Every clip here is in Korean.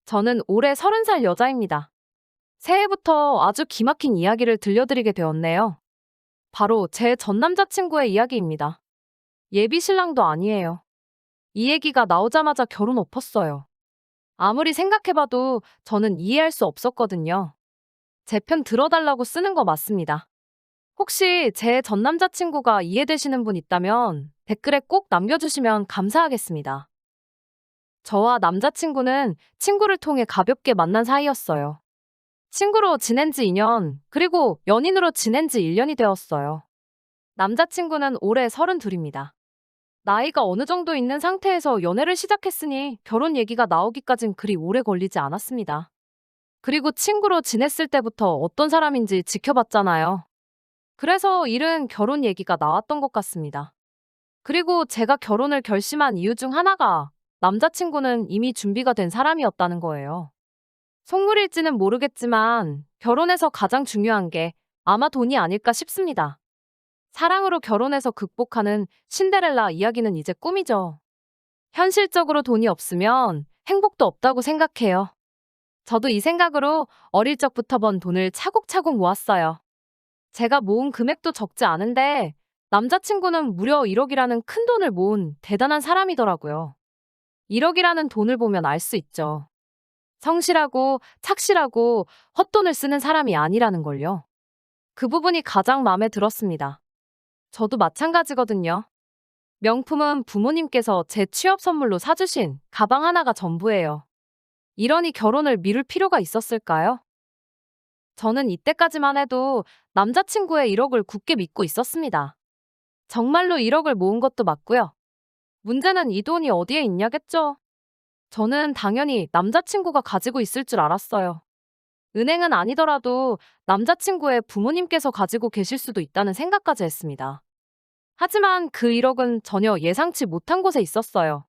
저는 올해 30살 여자입니다. 새해부터 아주 기막힌 이야기를 들려드리게 되었네요. 바로 제 전 남자친구의 이야기입니다. 예비 신랑도 아니에요. 이 얘기가 나오자마자 결혼 엎었어요. 아무리 생각해봐도 저는 이해할 수 없었거든요. 제 편 들어달라고 쓰는 거 맞습니다. 혹시 제 전 남자친구가 이해되시는 분 있다면 댓글에 꼭 남겨주시면 감사하겠습니다. 저와 남자친구는 친구를 통해 가볍게 만난 사이였어요. 친구로 지낸 지 2년, 그리고 연인으로 지낸 지 1년이 되었어요. 남자친구는 올해 32입니다. 나이가 어느 정도 있는 상태에서 연애를 시작했으니 결혼 얘기가 나오기까진 그리 오래 걸리지 않았습니다. 그리고 친구로 지냈을 때부터 어떤 사람인지 지켜봤잖아요. 그래서 일은 결혼 얘기가 나왔던 것 같습니다. 그리고 제가 결혼을 결심한 이유 중 하나가 남자친구는 이미 준비가 된 사람이었다는 거예요. 속물일지는 모르겠지만 결혼에서 가장 중요한 게 아마 돈이 아닐까 싶습니다. 사랑으로 결혼해서 극복하는 신데렐라 이야기는 이제 꿈이죠. 현실적으로 돈이 없으면 행복도 없다고 생각해요. 저도 이 생각으로 어릴 적부터 번 돈을 차곡차곡 모았어요. 제가 모은 금액도 적지 않은데 남자친구는 무려 1억이라는 큰 돈을 모은 대단한 사람이더라고요. 1억이라는 돈을 보면 알 수 있죠. 성실하고 착실하고 헛돈을 쓰는 사람이 아니라는 걸요. 그 부분이 가장 마음에 들었습니다. 저도 마찬가지거든요. 명품은 부모님께서 제 취업 선물로 사주신 가방 하나가 전부예요. 이러니 결혼을 미룰 필요가 있었을까요? 저는 이때까지만 해도 남자친구의 1억을 굳게 믿고 있었습니다. 정말로 1억을 모은 것도 맞고요. 문제는 이 돈이 어디에 있냐겠죠? 저는 당연히 남자친구가 가지고 있을 줄 알았어요. 은행은 아니더라도 남자친구의 부모님께서 가지고 계실 수도 있다는 생각까지 했습니다. 하지만 그 1억은 전혀 예상치 못한 곳에 있었어요.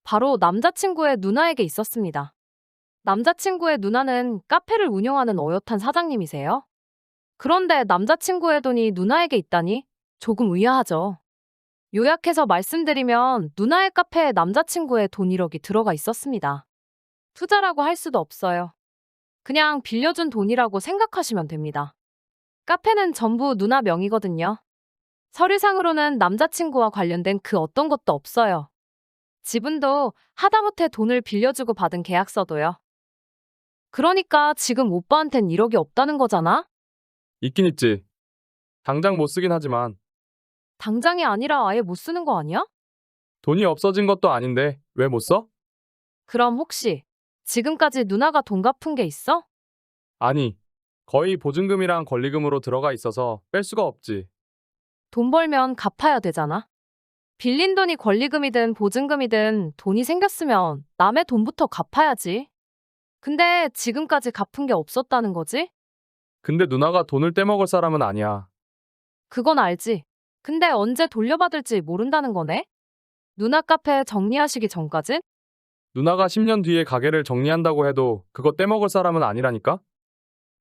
바로 남자친구의 누나에게 있었습니다. 남자친구의 누나는 카페를 운영하는 어엿한 사장님이세요. 그런데 남자친구의 돈이 누나에게 있다니 조금 의아하죠. 요약해서 말씀드리면 누나의 카페에 남자친구의 돈 1억이 들어가 있었습니다. 투자라고 할 수도 없어요. 그냥 빌려준 돈이라고 생각하시면 됩니다. 카페는 전부 누나 명의거든요. 서류상으로는 남자친구와 관련된 그 어떤 것도 없어요. 지분도 하다못해 돈을 빌려주고 받은 계약서도요. 그러니까 지금 오빠한텐 1억이 없다는 거잖아? 있긴 있지. 당장 못 쓰긴 하지만 당장이 아니라 아예 못 쓰는 거 아니야? 돈이 없어진 것도 아닌데 왜 못 써? 그럼 혹시 지금까지 누나가 돈 갚은 게 있어? 아니, 거의 보증금이랑 권리금으로 들어가 있어서 뺄 수가 없지. 돈 벌면 갚아야 되잖아. 빌린 돈이 권리금이든 보증금이든 돈이 생겼으면 남의 돈부터 갚아야지. 근데 지금까지 갚은 게 없었다는 거지? 근데 누나가 돈을 떼먹을 사람은 아니야. 그건 알지. 근데 언제 돌려받을지 모른다는 거네? 누나 카페 정리하시기 전까진? 누나가 10년 뒤에 가게를 정리한다고 해도 그거 떼먹을 사람은 아니라니까?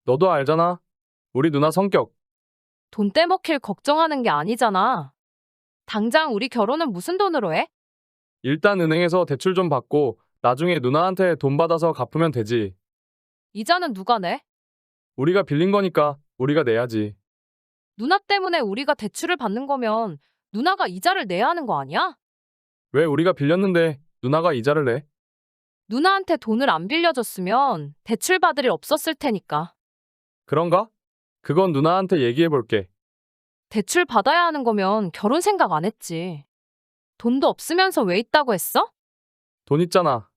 너도 알잖아. 우리 누나 성격. 돈 떼먹힐 걱정하는 게 아니잖아. 당장 우리 결혼은 무슨 돈으로 해? 일단 은행에서 대출 좀 받고 나중에 누나한테 돈 받아서 갚으면 되지. 이자는 누가 내? 우리가 빌린 거니까 우리가 내야지. 누나 때문에 우리가 대출을 받는 거면 누나가 이자를 내야 하는 거 아니야? 왜 우리가 빌렸는데 누나가 이자를 내? 누나한테 돈을 안 빌려줬으면 대출 받을 일 없었을 테니까. 그런가? 그건 누나한테 얘기해 볼게. 대출 받아야 하는 거면 결혼 생각 안 했지. 돈도 없으면서 왜 있다고 했어? 돈 있잖아.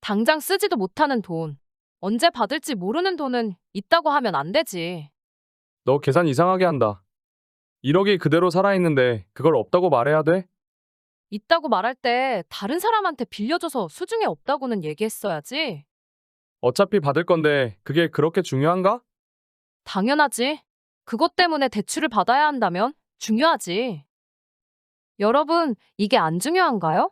당장 쓰지도 못하는 돈. 언제 받을지 모르는 돈은 있다고 하면 안 되지. 너 계산 이상하게 한다. 1억이 그대로 살아있는데 그걸 없다고 말해야 돼? 있다고 말할 때 다른 사람한테 빌려줘서 수중에 없다고는 얘기했어야지. 어차피 받을 건데 그게 그렇게 중요한가? 당연하지. 그것 때문에 대출을 받아야 한다면 중요하지. 여러분, 이게 안 중요한가요?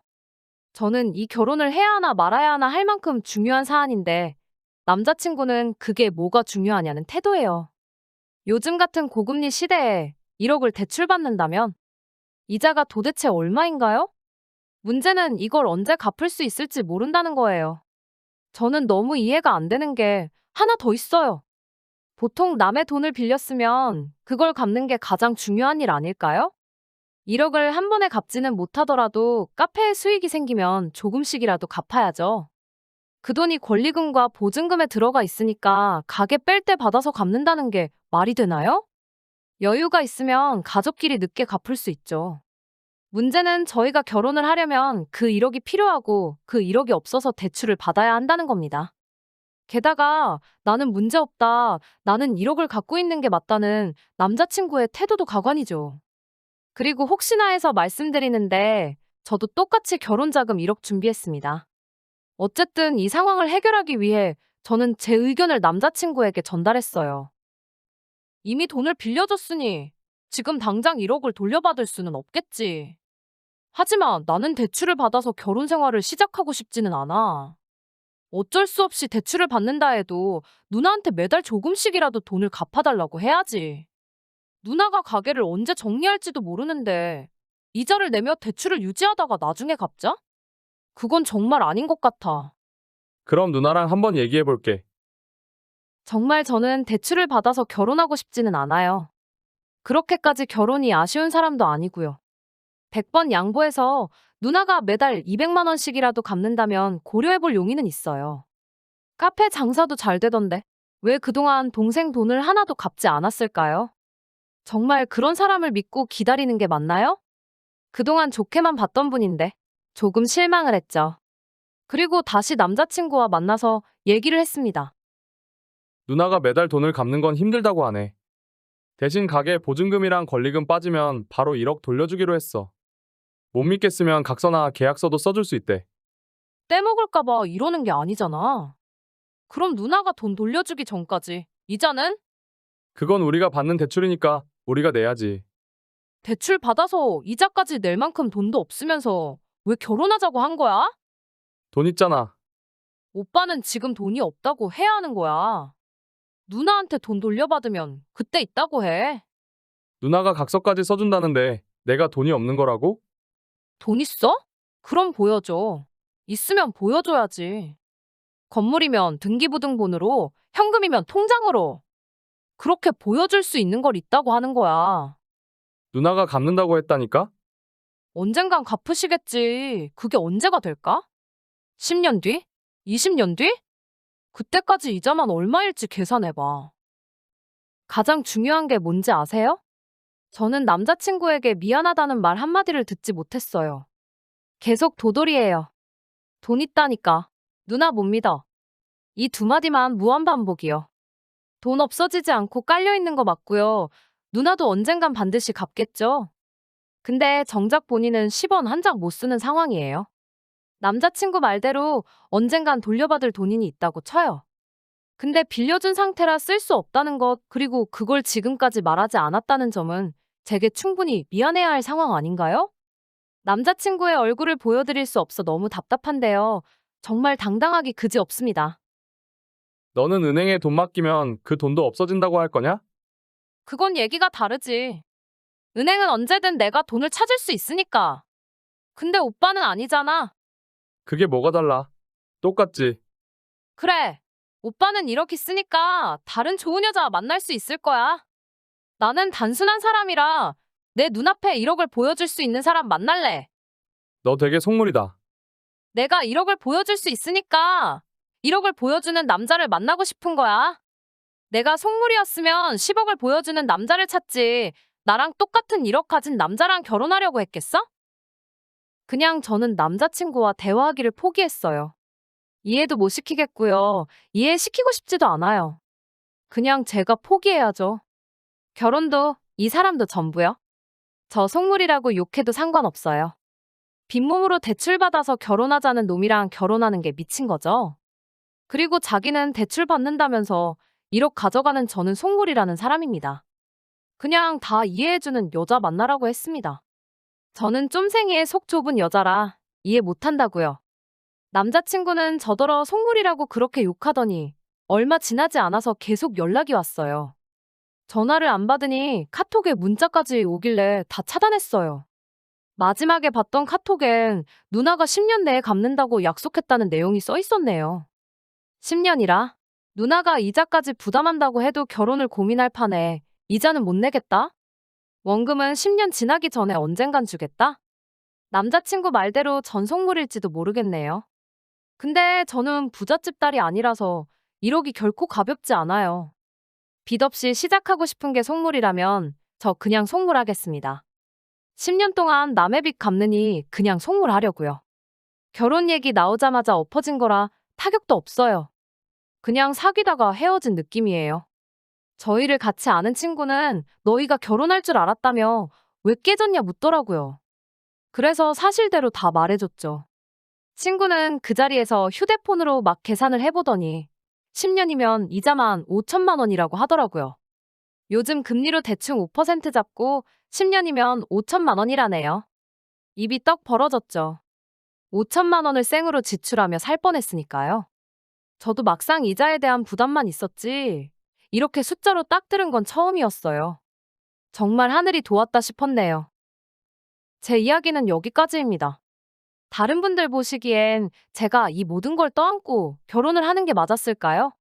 저는 이 결혼을 해야 하나 말아야 하나 할 만큼 중요한 사안인데 남자친구는 그게 뭐가 중요하냐는 태도예요. 요즘 같은 고금리 시대에 1억을 대출받는다면 이자가 도대체 얼마인가요? 문제는 이걸 언제 갚을 수 있을지 모른다는 거예요. 저는 너무 이해가 안 되는 게 하나 더 있어요. 보통 남의 돈을 빌렸으면 그걸 갚는 게 가장 중요한 일 아닐까요? 1억을 한 번에 갚지는 못하더라도 카페에 수익이 생기면 조금씩이라도 갚아야죠. 그 돈이 권리금과 보증금에 들어가 있으니까 가게 뺄 때 받아서 갚는다는 게 말이 되나요? 여유가 있으면 가족끼리 늦게 갚을 수 있죠. 문제는 저희가 결혼을 하려면 그 1억이 필요하고 그 1억이 없어서 대출을 받아야 한다는 겁니다. 게다가 나는 문제없다, 나는 1억을 갖고 있는 게 맞다는 남자친구의 태도도 가관이죠. 그리고 혹시나 해서 말씀드리는데 저도 똑같이 결혼자금 1억 준비했습니다. 어쨌든 이 상황을 해결하기 위해 저는 제 의견을 남자친구에게 전달했어요. 이미 돈을 빌려줬으니 지금 당장 1억을 돌려받을 수는 없겠지. 하지만 나는 대출을 받아서 결혼 생활을 시작하고 싶지는 않아. 어쩔 수 없이 대출을 받는다 해도 누나한테 매달 조금씩이라도 돈을 갚아달라고 해야지. 누나가 가게를 언제 정리할지도 모르는데 이자를 내며 대출을 유지하다가 나중에 갚자? 그건 정말 아닌 것 같아. 그럼 누나랑 한번 얘기해 볼게. 정말 저는 대출을 받아서 결혼하고 싶지는 않아요. 그렇게까지 결혼이 아쉬운 사람도 아니고요. 100번 양보해서 누나가 매달 200만 원씩이라도 갚는다면 고려해볼 용의는 있어요. 카페 장사도 잘 되던데 왜 그동안 동생 돈을 하나도 갚지 않았을까요? 정말 그런 사람을 믿고 기다리는 게 맞나요? 그동안 좋게만 봤던 분인데 조금 실망을 했죠. 그리고 다시 남자친구와 만나서 얘기를 했습니다. 누나가 매달 돈을 갚는 건 힘들다고 하네. 대신 가게 보증금이랑 권리금 빠지면 바로 1억 돌려주기로 했어. 못 믿겠으면 각서나 계약서도 써줄 수 있대. 떼먹을까봐 이러는 게 아니잖아. 그럼 누나가 돈 돌려주기 전까지 이자는? 그건 우리가 받는 대출이니까 우리가 내야지. 대출 받아서 이자까지 낼 만큼 돈도 없으면서 왜 결혼하자고 한 거야? 돈 있잖아. 오빠는 지금 돈이 없다고 해야 하는 거야. 누나한테 돈 돌려받으면 그때 있다고 해. 누나가 각서까지 써준다는데 내가 돈이 없는 거라고? 돈 있어? 그럼 보여줘. 있으면 보여줘야지. 건물이면 등기부등본으로, 현금이면 통장으로. 그렇게 보여줄 수 있는 걸 있다고 하는 거야. 누나가 갚는다고 했다니까? 언젠간 갚으시겠지. 그게 언제가 될까? 10년 뒤? 20년 뒤? 그때까지 이자만 얼마일지 계산해봐. 가장 중요한 게 뭔지 아세요? 저는 남자친구에게 미안하다는 말 한마디를 듣지 못했어요. 계속 도돌이에요. 돈 있다니까. 누나 못 믿어. 이 두 마디만 무한반복이요. 돈 없어지지 않고 깔려있는 거 맞고요. 누나도 언젠간 반드시 갚겠죠? 근데 정작 본인은 10원 한 장 못 쓰는 상황이에요. 남자친구 말대로 언젠간 돌려받을 돈이 있다고 쳐요. 근데 빌려준 상태라 쓸 수 없다는 것, 그리고 그걸 지금까지 말하지 않았다는 점은 제게 충분히 미안해야 할 상황 아닌가요? 남자친구의 얼굴을 보여드릴 수 없어 너무 답답한데요. 정말 당당하기 그지없습니다. 너는 은행에 돈 맡기면 그 돈도 없어진다고 할 거냐? 그건 얘기가 다르지. 은행은 언제든 내가 돈을 찾을 수 있으니까. 근데 오빠는 아니잖아. 그게 뭐가 달라? 똑같지. 그래. 오빠는 1억 있으니까 다른 좋은 여자 만날 수 있을 거야. 나는 단순한 사람이라 내 눈앞에 1억을 보여줄 수 있는 사람 만날래. 너 되게 속물이다. 내가 1억을 보여줄 수 있으니까 1억을 보여주는 남자를 만나고 싶은 거야. 내가 속물이었으면 10억을 보여주는 남자를 찾지. 나랑 똑같은 1억 가진 남자랑 결혼하려고 했겠어? 그냥 저는 남자친구와 대화하기를 포기했어요. 이해도 못 시키겠고요. 이해시키고 싶지도 않아요. 그냥 제가 포기해야죠. 결혼도 이 사람도 전부요. 저 속물이라고 욕해도 상관없어요. 빈몸으로 대출받아서 결혼하자는 놈이랑 결혼하는 게 미친 거죠. 그리고 자기는 대출 받는다면서 1억 가져가는 저는 속물이라는 사람입니다. 그냥 다 이해해주는 여자 만나라고 했습니다. 저는 쫌생이의 속 좁은 여자라 이해 못한다고요. 남자친구는 저더러 속물이라고 그렇게 욕하더니 얼마 지나지 않아서 계속 연락이 왔어요. 전화를 안 받으니 카톡에 문자까지 오길래 다 차단했어요. 마지막에 봤던 카톡엔 누나가 10년 내에 갚는다고 약속했다는 내용이 써 있었네요. 10년이라? 누나가 이자까지 부담한다고 해도 결혼을 고민할 판에 이자는 못 내겠다? 원금은 10년 지나기 전에 언젠간 주겠다? 남자친구 말대로 전속물일지도 모르겠네요. 근데 저는 부잣집 딸이 아니라서 1억이 결코 가볍지 않아요. 빚 없이 시작하고 싶은 게 속물이라면 저 그냥 속물하겠습니다. 10년 동안 남의 빚 갚느니 그냥 속물하려고요. 결혼 얘기 나오자마자 엎어진 거라 타격도 없어요. 그냥 사귀다가 헤어진 느낌이에요. 저희를 같이 아는 친구는 너희가 결혼할 줄 알았다며 왜 깨졌냐 묻더라고요. 그래서 사실대로 다 말해줬죠. 친구는 그 자리에서 휴대폰으로 막 계산을 해보더니 10년이면 이자만 5천만 원이라고 하더라고요. 요즘 금리로 대충 5% 잡고 10년이면 5천만 원이라네요. 입이 떡 벌어졌죠. 5천만 원을 생으로 지출하며 살 뻔했으니까요. 저도 막상 이자에 대한 부담만 있었지 이렇게 숫자로 딱 들은 건 처음이었어요. 정말 하늘이 도왔다 싶었네요. 제 이야기는 여기까지입니다. 다른 분들 보시기엔 제가 이 모든 걸 떠안고 결혼을 하는 게 맞았을까요?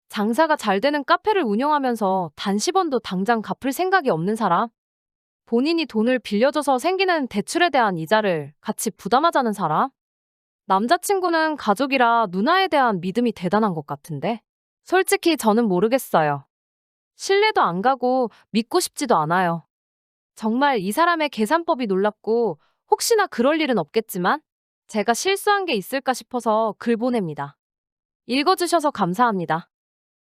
장사가 잘 되는 카페를 운영하면서 단 10원도 당장 갚을 생각이 없는 사람? 본인이 돈을 빌려줘서 생기는 대출에 대한 이자를 같이 부담하자는 사람? 남자친구는 가족이라 누나에 대한 믿음이 대단한 것 같은데? 솔직히 저는 모르겠어요. 신뢰도 안 가고 믿고 싶지도 않아요. 정말 이 사람의 계산법이 놀랍고 혹시나 그럴 일은 없겠지만 제가 실수한 게 있을까 싶어서 글 보냅니다. 읽어주셔서 감사합니다.